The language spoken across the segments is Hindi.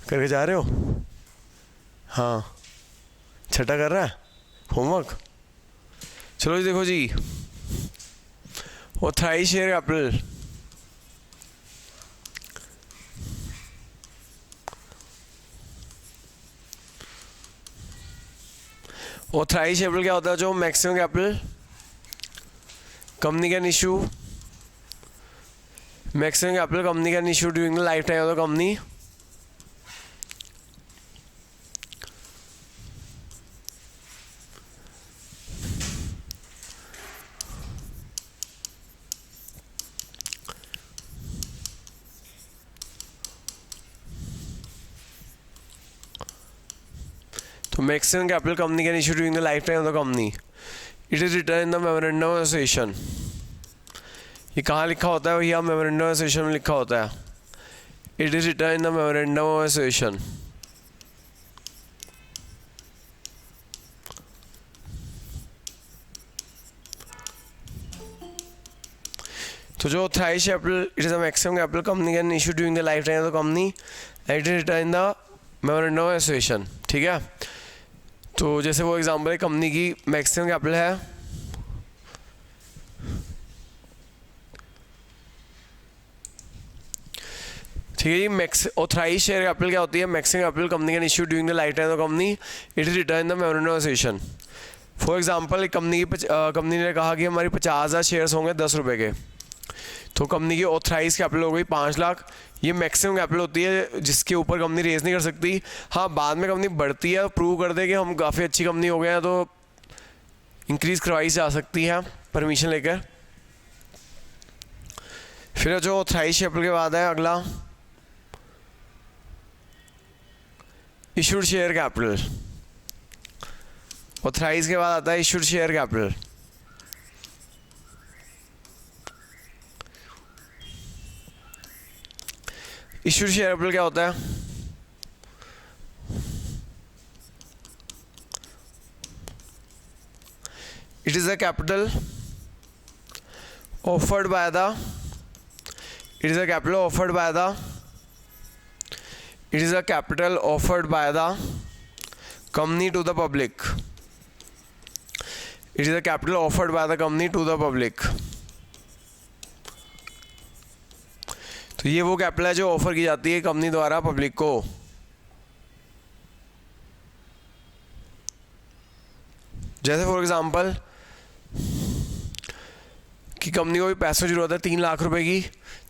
करके जा रहे हो? हाँ, छठा कर रहा है होमवर्क। चलो जी, देखो जी, authorise share capital, authorise capital क्या होता है? जो maximum capital company can issue, maximum capital company can issue during the life time of the company. तो maximum capital company can issue during the life time of the company, it is written in the memorandum of association. ये कहाँ लिखा होता है भैया? मेमोरेंडम ऑफ एसोसिएशन में लिखा होता है। It is written in the memorandum of association. तो जो authorise capital, it is the maximum capital company can issue during the life time of the company, it is written in the memorandum of association. ठीक है, तो जैसे वो एग्जांपल है, कंपनी की मैक्सिमम कैपिटल है ठीक है जी। ऑथराइज शेयर कैपिटल क्या होती है? Maximum capital company can issue during the life time of the company, it is written in the memorandum of association. For example, company ने कहा कि हमारी 50,000 शेयर्स होंगे 10 रुपये के, तो कंपनी की ऑथराइज कैपिटल हो गई 5 लाख। ये मैक्सिमम कैपिटल होती है जिसके ऊपर कंपनी रेज नहीं कर सकती। हाँ, बाद में कंपनी बढ़ती है, प्रूव कर दे कि हम काफ़ी अच्छी कंपनी हो गए हैं, तो इंक्रीज़ करवाई जा सकती है परमिशन लेकर। फिर जो ऑथराइज कैपिटल के बाद है अगला इशूड शेयर कैपिटल। ऑथराइज के बाद आता है issued share capital. Issued share capital क्या होता है? It is a capital offered by the, it is a capital offered by the, it is a capital offered by the company to the public, it is a capital offered by the company to the public। तो ये वो कैपिटल है जो ऑफर की जाती है कंपनी द्वारा पब्लिक को। जैसे फॉर एग्जांपल कि कंपनी को भी पैसों की जरूरत है 3 लाख रुपए की,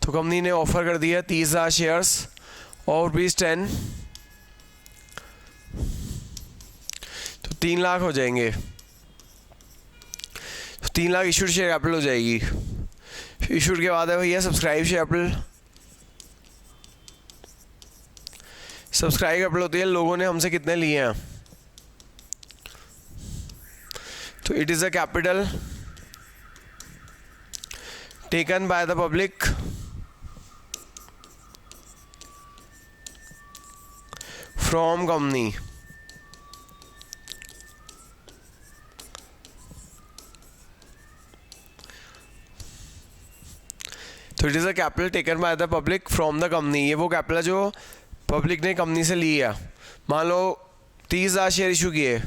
तो कंपनी ने ऑफर कर दिया 30,000 शेयर्स और ₹10, तो 3 लाख हो जाएंगे। तो 3 लाख इशूड शेयर कैपिटल हो जाएगी। इशूड के बाद है भैया subscribe share capital. Subscribe capital होती है लोगों ने हमसे कितने लिए हैं, तो it is a capital taken by the public from company. तो it is a capital taken by the public from the company. ये वो कैपिटल है जो पब्लिक ने कंपनी से ली है। मान लो 30,000 शेयर इशू किए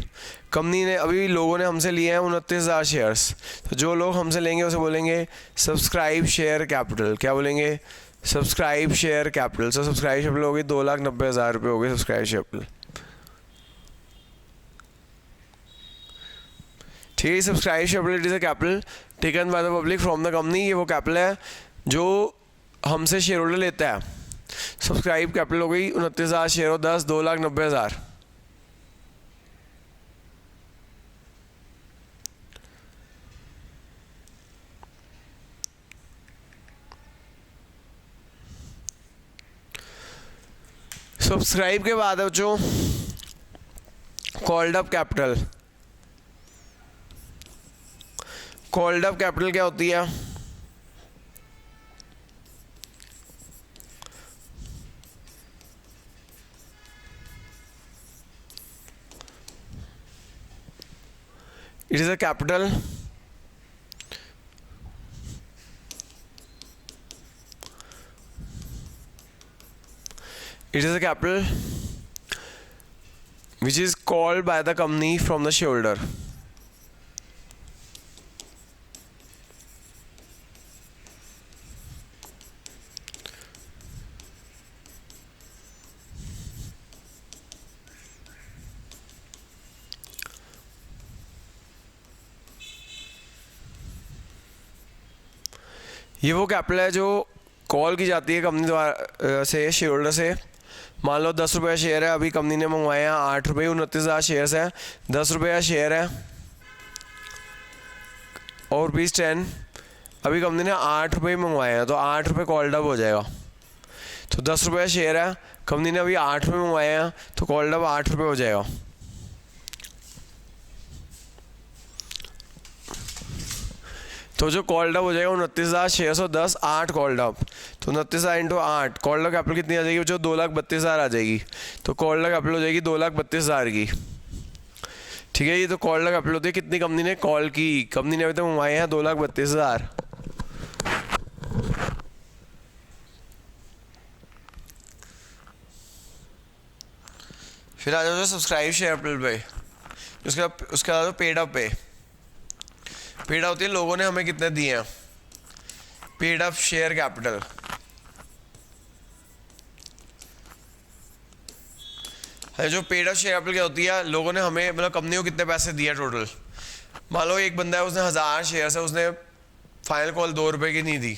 कंपनी ने, अभी लोगों ने हमसे लिए हैं 29,000 शेयर्स, तो जो लोग हमसे लेंगे उसे बोलेंगे सब्सक्राइब शेयर कैपिटल। क्या बोलेंगे? Subscribe share capital. So subscribe capital हो गई 2,90,000 रुपये हो गए सब्सक्राइब कैपिटल। ठीक है, subscribe capital it is a capital taken by the public from the company. ये वो कैपिटल है जो हमसे शेयर होल्डर लेता है। सब्सक्राइब कैपिटल हो गई 29,000 शेयर और 10, 2,90,000। सब्सक्राइब के बाद है जो called up capital. Called up capital क्या होती है? It is a capital it is a capital which is called by the company from the shareholder. ये वो कैपिटल है जो कॉल की जाती है कंपनी द्वारा से शेयर से। मान लो 10 रुपये शेयर है, अभी कंपनी ने मंगवाए हैं 8 रुपये, 29,000 शेयर्स हैं, 10 रुपये का शेयर है और ₹10। अभी कंपनी ने 8 रुपये मंगवाए हैं तो 8 रुपये कॉल्ड अप हो जाएगा। तो 10 रुपये का शेयर है, कंपनी ने अभी 8 रुपये मंगवाए हैं तो कॉल्ड अप 8 रुपये हो जाएगा। तो जो कॉल्ड अप हो जाएगा 29,610, 8 कॉल्ड अप, तो 29,000 इंटू 8, कॉल्ड अप कैपिटल कितनी आ जाएगी? जो 2,32,000 आ जाएगी। तो कॉल्ड अप कैपिटल हो जाएगी 2,32,000 की। ठीक है, ये तो कॉल्ड अप कैपिटल होती है कितनी कंपनी ने कॉल की। कंपनी ने अभी तक मंगवाए हैं 2,32,000। फिर आ जाओ सब्सक्राइब शेयर कैपिटल पे। उसके बाद पेड अप पे। पेड होती है लोगों ने हमें कितने दिए हैं, पेड अप शेयर कैपिटल। जो पेड अप शेयर कैपिटल क्या होती है, लोगों ने हमें मतलब कंपनी को कितने पैसे दिए टोटल। मान लो एक बंदा है, उसने 1000 शेयर है, उसने फाइनल कॉल 2 रुपये की नहीं दी,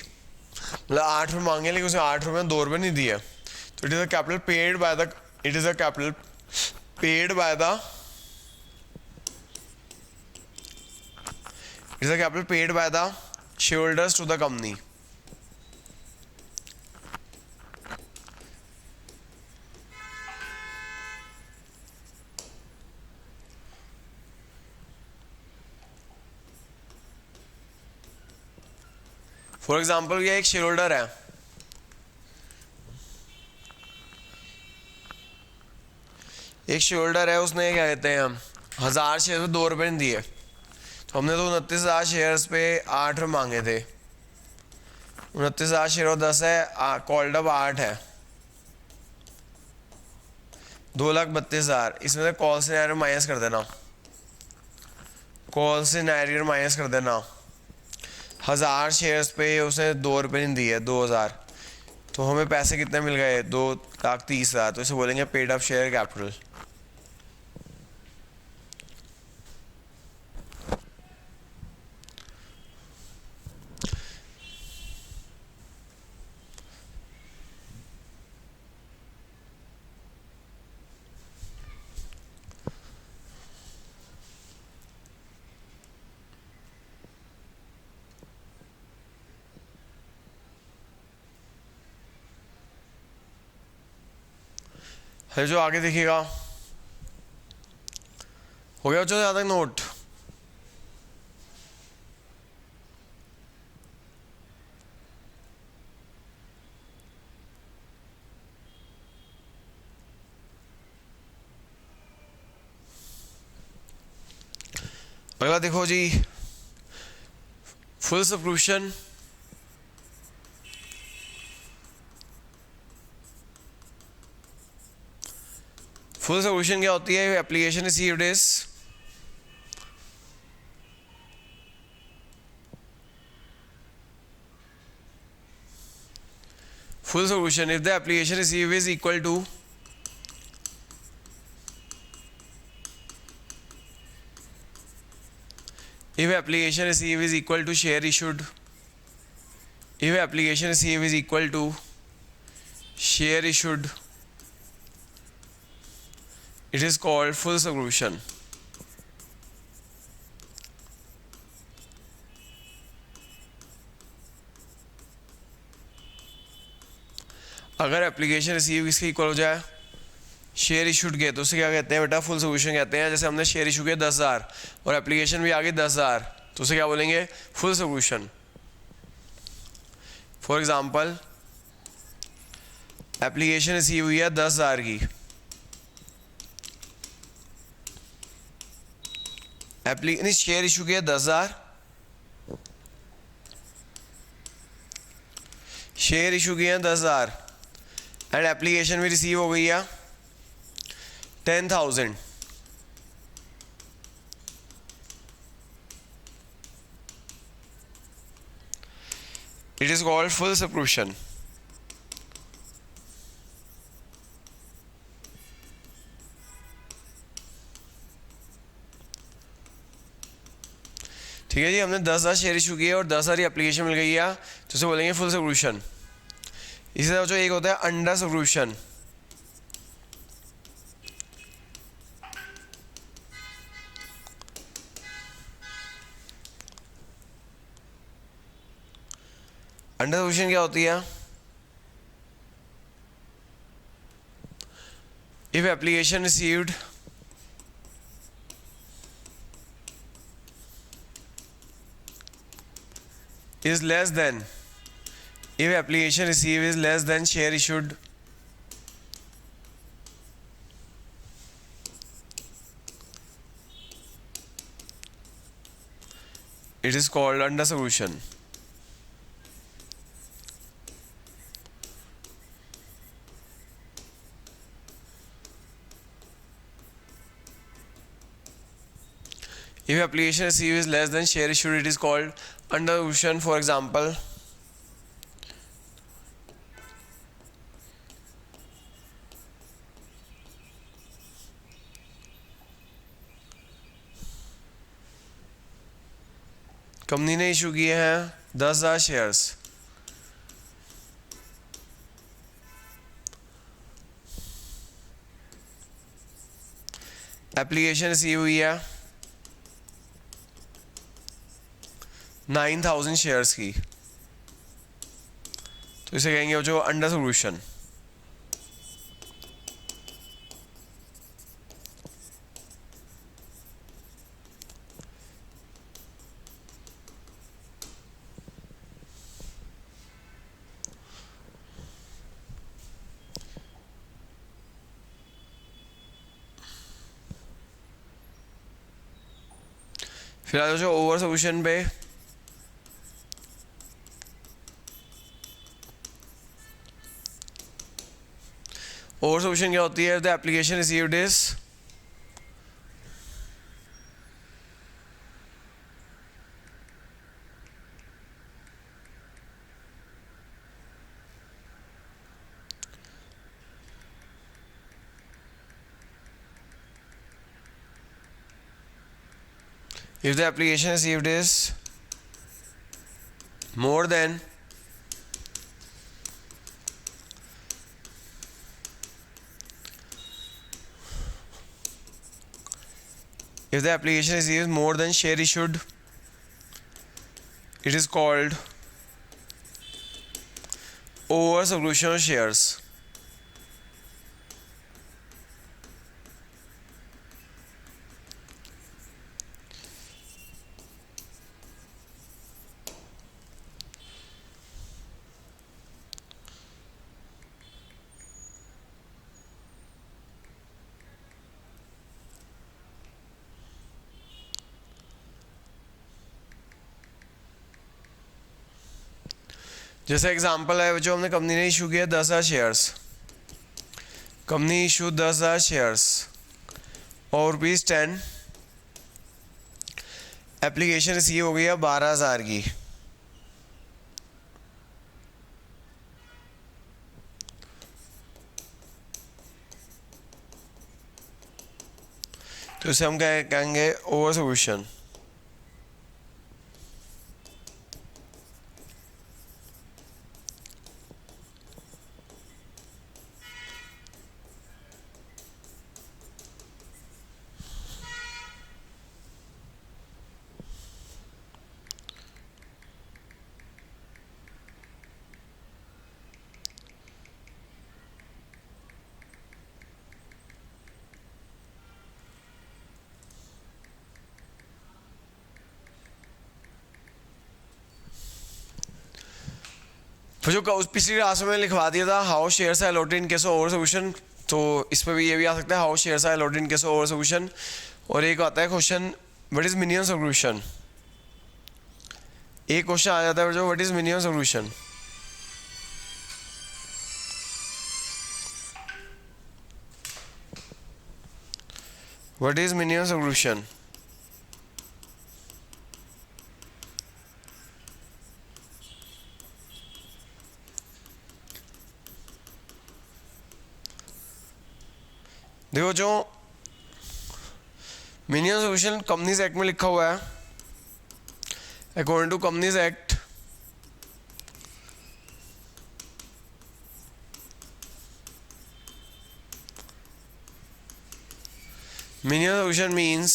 मतलब 8 रुपये मांगे लेकिन उसने 8 रुपये में 2 रुपये नहीं दिए। तो it is a capital paid by the, it is a capital paid by the, it is a capital paid by the shareholders to the company. For example ये एक शेयर होल्डर है, एक शेयर होल्डर है, उसने क्या कहते हैं 1000 शेयर में 2 रुपये नहीं दिए। तो हमने तो 29,000 शेयर्स पे 8 रुपये मांगे थे। 29,000 शेयर और 10 है, कॉल्ड अप 8 है, 2,32,000। इसमें से कॉल सिनेरियो माइनस कर देना, कॉल सिनेरियो माइनस कर देना। 1000 शेयर्स पे उसने 2 रुपये नहीं दिए, 2,000, तो हमें पैसे कितने मिल गए? 2,30,000। तो इसे बोलेंगे पेड अप शेयर कैपिटल। है जो आगे देखिएगा, हो गया जो ज़्यादा नोट। अगला देखो जी, फुल सब्सक्रिप्शन। फुल सब्सक्रिप्शन क्या होती है? Application received is full solution if the application received is equal to if application received is equal to share issued, if application received is equal to share issued, it is called full solution. अगर एप्लीकेशन रिसीव इसके इक्वल हो जाए शेयर इशूड के, तो उसे क्या कहते हैं बेटा? फुल सोल्यूशन कहते हैं। जैसे हमने शेयर इशू किया 10,000 और एप्लीकेशन भी आ गई 10,000, तो उसे क्या बोलेंगे? Full solution. For example application receive हुई है 10,000 की, शेयर इशू किया 10,000, शेयर इशू किए हैं 10,000 एंड एप्लीकेशन भी रिसीव हो गई है 10,000। It is called full substitution. ठीक है जी, हमने 10,000 शेयर इशू किए और 10,000 एप्लीकेशन मिल गई है, तो उसे बोलेंगे फुल सब्स्टिट्यूशन। इसी तरह जो एक होता है अंडर सब्स्टिट्यूशन। अंडर सब्स्टिट्यूशन क्या होती है? If application received is less than, if application received is less than share issued, it is called under solution. If application received is less than share issued, it is called under solution. For example, company ने इशू किए हैं 10,000 शेयर्स, एप्लीकेशन रिसीव हुई है 9,000 शेयर्स की, तो इसे कहेंगे जो अंडर सॉल्यूशन। फिर आ जाओ ओवर सॉल्यूशन पे। ओवर सॉल्यूशन क्या होती है? The application received is if the application received is more than share issued, it is called over subscription of shares. जैसे एग्जांपल है जो हमने कंपनी ने इशू किया 10,000 शेयर्स, कंपनी इशू 10,000 शेयर्स और ₹10, एप्लीकेशन रिसीव हो गई है 12,000 की। तो इसे हम कहेंगे ओवर सॉल्यूशन। फिर जो पिछली क्लास में लिखवा दिया था how shares are allotted in case of over solution, तो इस पर भी ये भी आ सकता है how shares are allotted in case of over solution. और एक आता है question what is minimum solution. एक क्वेश्चन आ जाता है जो what is minimum solution. What is minimum solution. देखो जो मिनिमम सोल्यूशन कंपनीज एक्ट में लिखा हुआ है, according to companies act minimum solution means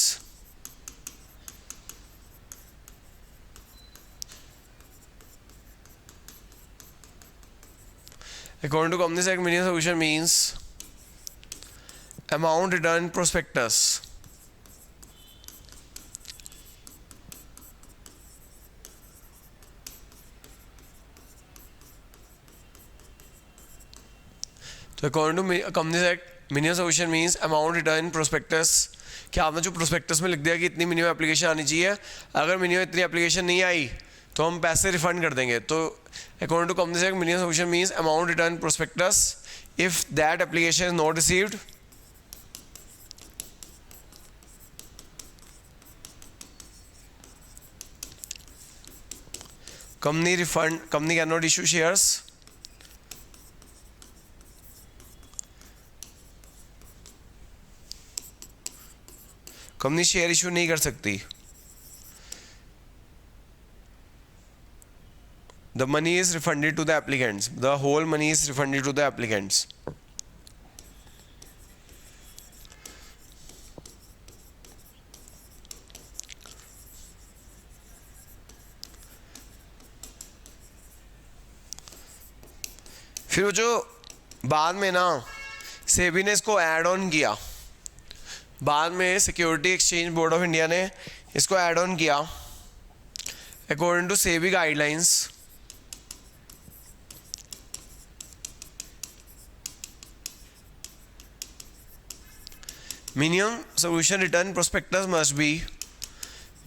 according to Companies Act, minimum solution means amount return in prospectus तो according to companies act minimum solution means amount return in prospectus, कि आपने जो प्रोस्पेक्टस में लिख दिया कि इतनी मिनिमम एप्लीकेशन आनी चाहिए, अगर मिनिमम इतनी एप्लीकेशन नहीं आई तो हम पैसे रिफंड कर देंगे। तो according to companies act minimum solution means amount return in prospectus if that application is not received company cannot issue shares company share issue नहीं कर सकती। The money is refunded to the applicants, the whole money is refunded to the applicants. फिर वो जो बाद में ना सेबी ने इसको ऐड ऑन किया, बाद में security exchange board of India ने इसको ऐड ऑन किया according to SEBI guidelines. Minimum solution return prospectus must be,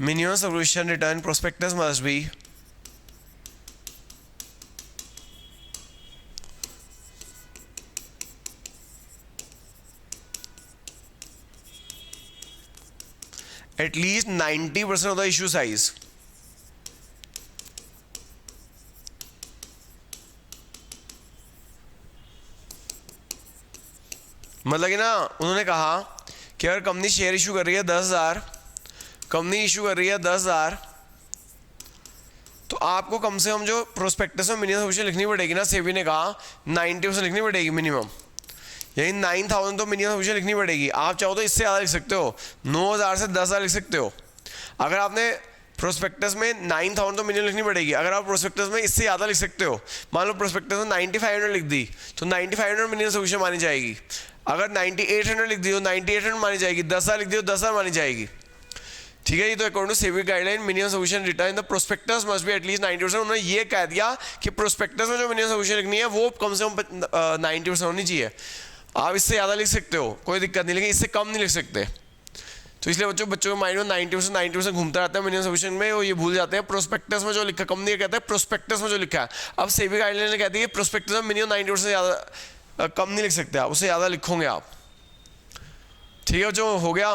minimum solution return prospectus must be at least 90% of the issue size। मतलब कि ना उन्होंने कहा कि अगर कंपनी शेयर इशू कर रही है 10,000, कंपनी इशू कर रही है 10,000, तो आपको कम से कम जो प्रोस्पेक्टस में मिनिमम सोल्यूशन लिखनी पड़ेगी ना, सेबी ने कहा 90% लिखनी पड़ेगी मिनिमम, यही 9,000 तो मिनिमम सोल्यूशन लिखनी पड़ेगी। आप चाहो तो इससे ज़्यादा लिख सकते हो, 9,000 से 10,000 लिख सकते हो। अगर आपने प्रोस्पेक्टस में 9,000 तो मिनिमम लिखनी पड़ेगी, अगर आप प्रोस्पेक्टस में इससे ज़्यादा लिख सकते हो, मान लो प्रोस्पेक्टस में 9,500 लिख दी तो 9,500 मिनिमम सोल्यूशन मानी जाएगी। अगर 9,800 लिख दी तो 9,800 मानी जाएगी, 10,000 लिख दी तो 10,000 मानी जाएगी। ठीक है, ये तो according to SEBI guideline minimum solution return in the prospectus must be at least 90%। उन्होंने ये कह दिया कि प्रोस्पेक्टस में जो मिनिमम सोल्यूशन लिखनी है वो कम से कम 90% होनी चाहिए। आप इससे ज़्यादा लिख सकते हो, कोई दिक्कत नहीं, लेकिन इससे कम नहीं लिख सकते। तो इसलिए बच्चों के माइंड में 90% घूमता रहता है मिनिमम सोल्यूशन में, वो ये भूल जाते हैं प्रोस्पेक्टस में जो लिखा, कंपनी कहता है प्रोस्पेक्टस में जो लिखा है। अब सेबी गाइडलाइन कहती है प्रोस्पेक्टस में मिनिमम 90% ज़्यादा कम नहीं लिख सकते, आप उससे ज़्यादा लिखोगे आप। ठीक है, जो हो गया।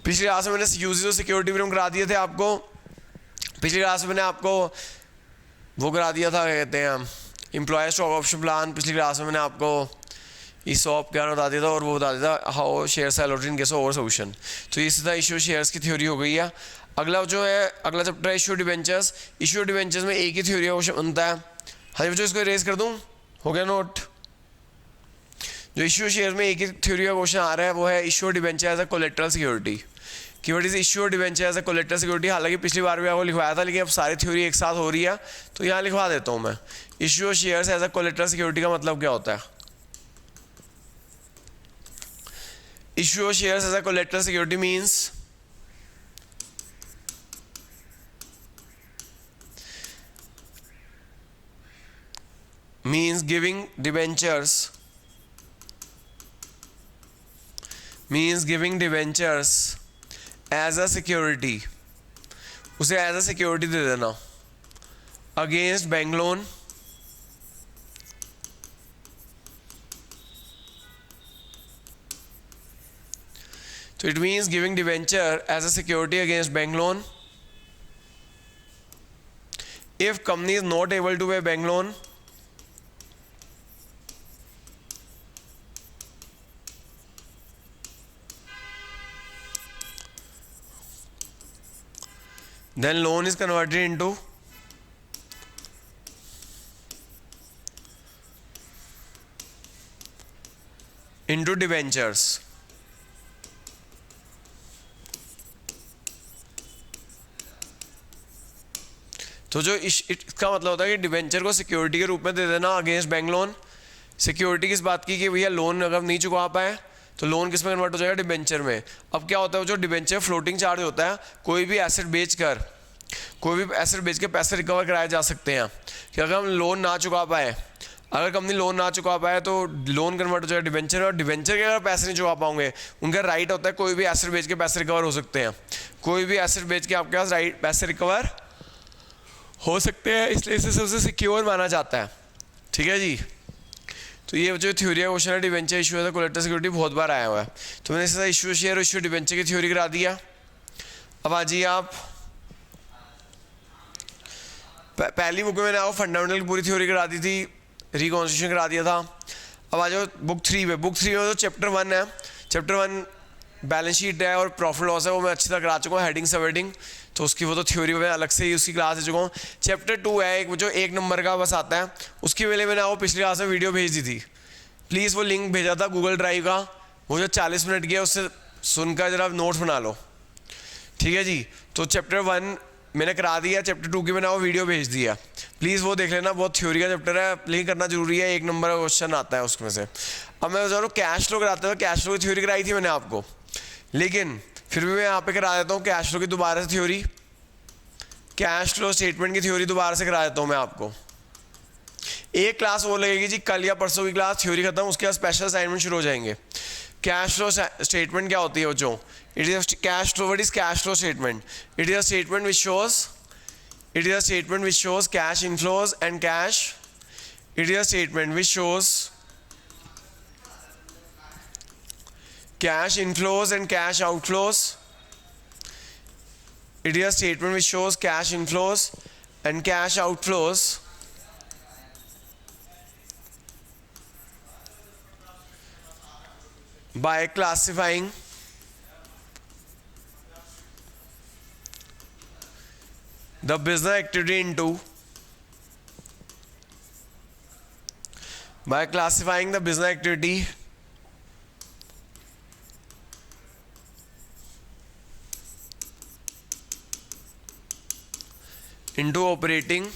पिछली क्लास में मैंने यूजेस और सिक्योरिटी भी करा दिए थे आपको। पिछली क्लास में मैंने आपको वो करा दिया था, कहते हैं एम्प्लॉय स्टॉक ऑप्शन प्लान। पिछली क्लास में मैंने आपको ईसॉप क्या बता दिया था, और वो बता दिया था how shares are allotted in case of over solution. तो ये सीधा इश्यू शेयर्स की थ्योरी हो गई है। अगला जो है, अगला चैप्टर है इश्यू डिवेंचर्स। इश्यू डिवेंचर्स में एक ही थ्योरी का बनता है। हाँ बच्चों, इसको इरेज कर दूँ, हो गया नोट। जो इश्यू शेयर में एक ही थ्योरी का क्वेश्चन आ रहा है वो है issue debenture as a collateral security. कि what is issue debenture as a collateral security. हालांकि पिछली बार भी आपको लिखवाया था, लेकिन अब सारी थ्योरी एक साथ हो रही है तो यहाँ लिखवा देता हूँ मैं। Issue shares as a collateral security का मतलब क्या होता है? Issue of shares as a collateral security means giving debentures as a security, उसे as a security दे देना against bank loan So it means giving debenture as a security against bank loan. If company is not able to pay bank loan, then loan is converted into debentures. तो जो इसका मतलब होता है कि डिबेंचर को सिक्योरिटी के रूप में दे देना अगेंस्ट बैंक लोन। सिक्योरिटी किस बात की कि भैया लोन अगर नहीं चुका पाए तो लोन किस में कन्वर्ट हो जाएगा, डिबेंचर में। अब क्या होता है, जो डिबेंचर फ्लोटिंग चार्ज होता है, कोई भी एसेट बेच के पैसे रिकवर कराए जा सकते हैं कि अगर हम लोन ना चुका पाए, अगर कंपनी लोन ना चुका पाए तो लोन कन्वर्ट हो जाएगा डिबेंचर, और डिबेंचर के अगर पैसे नहीं चुका पाओगे उनका राइट होता है कोई भी एसेट बेच के पैसे रिकवर हो सकते हैं। कोई भी एसेट बेच के आपके पास राइट पैसे रिकवर हो सकते हैं, इसलिए इसे सबसे सिक्योर माना जाता है। ठीक है जी। तो ये जो थ्योरी का क्वेश्चन है डिबेंचर इशू है कोलेटरल सिक्योरिटी, बहुत बार आया हुआ है। तो मैंने इसका इशू शेयर इशू डिबेंचर की थ्योरी करा दिया। अब आ जाइए आप, पहली बुक में मैंने आपको फंडामेंटल की पूरी थ्योरी करा दी थी, रिकॉन्स्टिट्यूशन करा दिया था। अब आ जाओ बुक 3 में। बुक 3 में तो चैप्टर 1 है, चैप्टर 1 बैलेंस शीट है और प्रॉफिट लॉस है, वो मैं अच्छी तरह करा चुका हूँ, हेडिंग सब हेडिंग, तो उसकी वो तो थ्योरी में अलग से ही उसकी क्लास दे चुका हूँ। चैप्टर 2 है एक, जो 1 नंबर का बस आता है, उसकी वेले मैंने आपको पिछली क्लास में वीडियो भेज दी थी, प्लीज़ वो लिंक भेजा था गूगल ड्राइव का, वो जो 40 मिनट की है उससे सुनकर जरा नोट्स बना लो। ठीक है जी। तो चैप्टर 1 मैंने करा दिया, चैप्टर 2 की मैंने वो वीडियो भेज दिया, प्लीज़ वो देख लेना, बहुत थ्योरी का चैप्टर है, लेकिन करना जरूरी है, 1 नंबर का क्वेश्चन आता है उसमें से। अब मैं बता रहा हूँ कैश फ्लो कराते हुए, कैश फ्लो की थ्योरी कराई थी मैंने आपको, लेकिन फिर भी मैं यहाँ पे करा देता हूँ कैश फ्लो की दोबारा से थ्योरी, कैश फ्लो स्टेटमेंट की थ्योरी दोबारा से करा देता हूँ मैं आपको। एक क्लास वो लगेगी जी, कल या परसों की क्लास, थ्योरी खत्म, उसके बाद स्पेशल असाइनमेंट शुरू हो जाएंगे। कैश फ्लो स्टेटमेंट क्या होती है बच्चों? It is cash flow, what is cash flow statement? It is a statement which shows cash inflows and cash, it is a statement which shows cash inflows and cash outflows. It is a statement which shows cash inflows and cash outflows by classifying the business activity into into operating,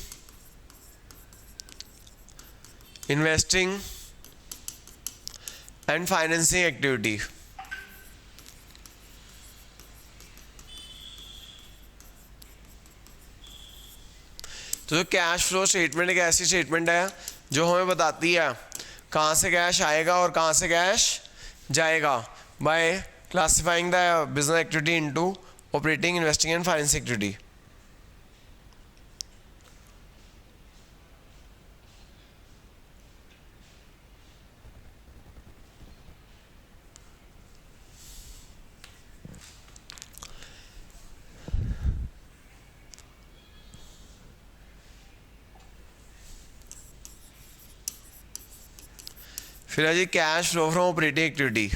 investing and financing activity. तो जो कैश फ्लो स्टेटमेंट एक ऐसी स्टेटमेंट है जो हमें बताती है कहाँ से कैश आएगा और कहाँ से कैश जाएगा, by classifying the business activity into operating, investing and financing activity. फिर है जी cash flow from operating activity.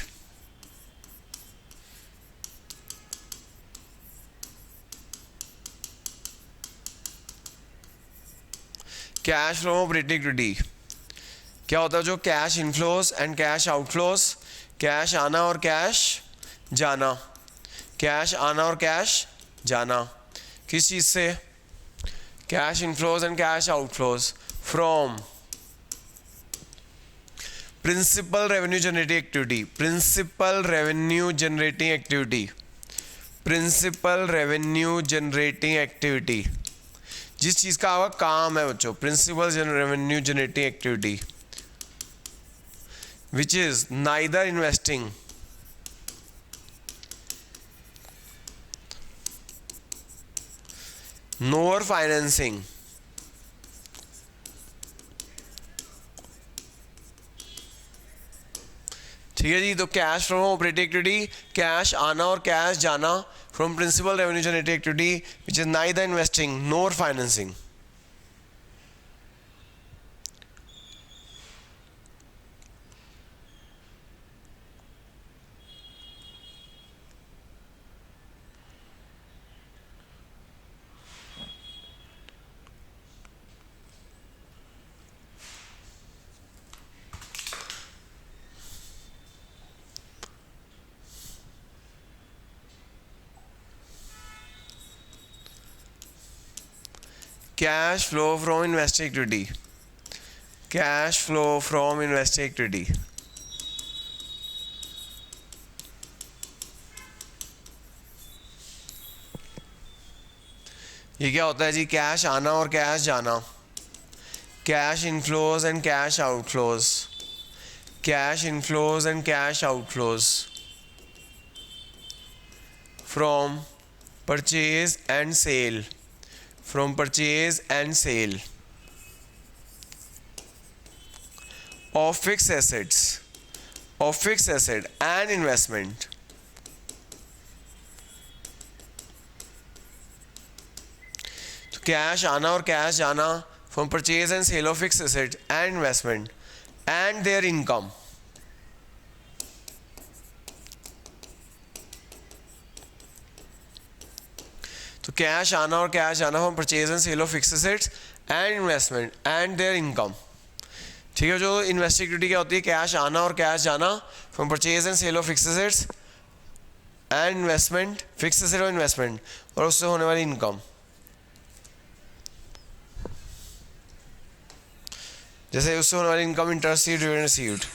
Cash flow operating activity क्या होता है? जो cash inflows and cash outflows, cash आना और कैश जाना, कैश आना और कैश जाना किस चीज़ से? Cash inflows and cash outflows from principal revenue generating activity, principal revenue generating activity, principal revenue generating activity, जिस चीज़ का आपका काम है बच्चों, principal revenue generating activity which is neither investing nor financing. ठीक है जी। तो cash from operating activity, cash आना और कैश जाना from principal revenue generating activity which is neither investing nor financing. Cash flow from investing activity, cash flow from investing activity. ये क्या होता है जी? कैश आना और कैश जाना, cash inflows and cash outflows, cash inflows and cash outflows from purchase and sale, from purchase and sale of fixed assets, of fixed asset and investment, तो कैश आना और कैश जाना from purchase and sale of fixed asset and investment and their income, तो कैश आना और कैश जाना from purchase and sale of fixed assets and investment and their income। ठीक है, जो इन्वेस्टिंग एक्टिविटी क्या होती है? कैश आना और कैश जाना from purchase and sale of fixed assets and investment, fixed asset और इन्वेस्टमेंट, और उससे होने वाली इनकम। जैसे उससे होने वाली इनकम, इंटरेस्ट डिविडेंड रिसीव्ड।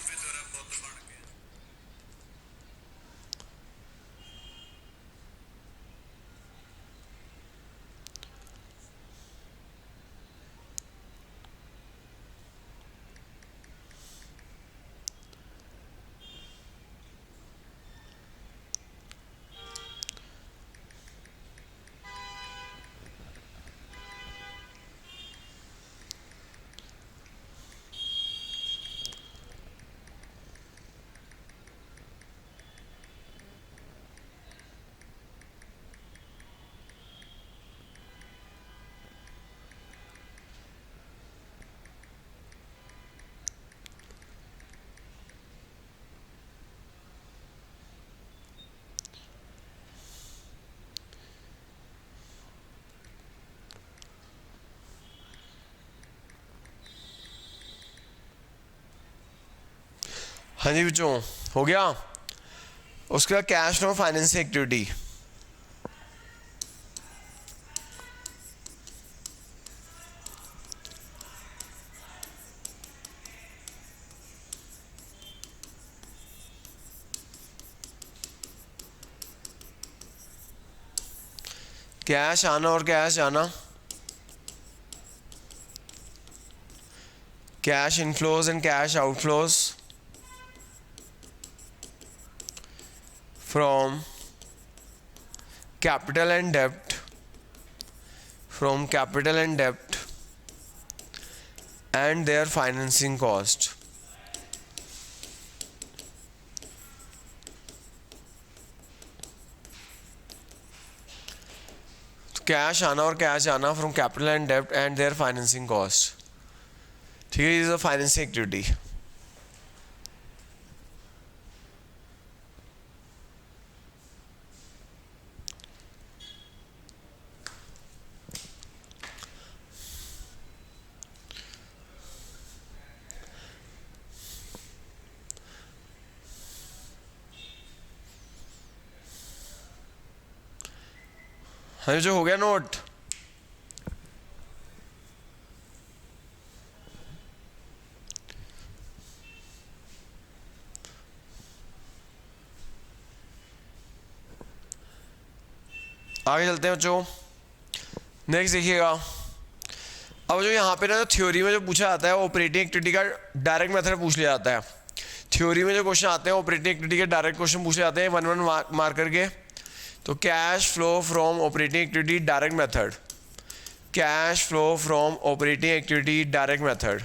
हाँ जी बच्चों, हो गया। उसके बाद cash flow financing activity, cash आना और कैश जाना, cash inflows and cash outflows from capital and डेब्ट, फ्रॉम कैपिटल एंड डेब्ट and there financing cost. Cash आना और कैश जाना फ्रॉम कैपिटल एंड डेब्ट एंड देयर फाइनेंसिंग कॉस्ट। ठीक है, इज अ फाइनेंसिंग एक्टिविटी। हाँ, जो हो गया नोट। आगे चलते हैं बच्चों। नेक्स्ट देखिएगा, अब जो यहाँ पे ना थ्योरी में जो पूछा जाता है ऑपरेटिंग एक्टिविटी का डायरेक्ट मेथड पूछ लिया जाता है। थ्योरी में जो क्वेश्चन आते हैं ऑपरेटिंग एक्टिविटी के डायरेक्ट क्वेश्चन पूछे जाते हैं 1 मार्क करके। तो cash flow from operating activity direct method, cash flow from operating activity direct method.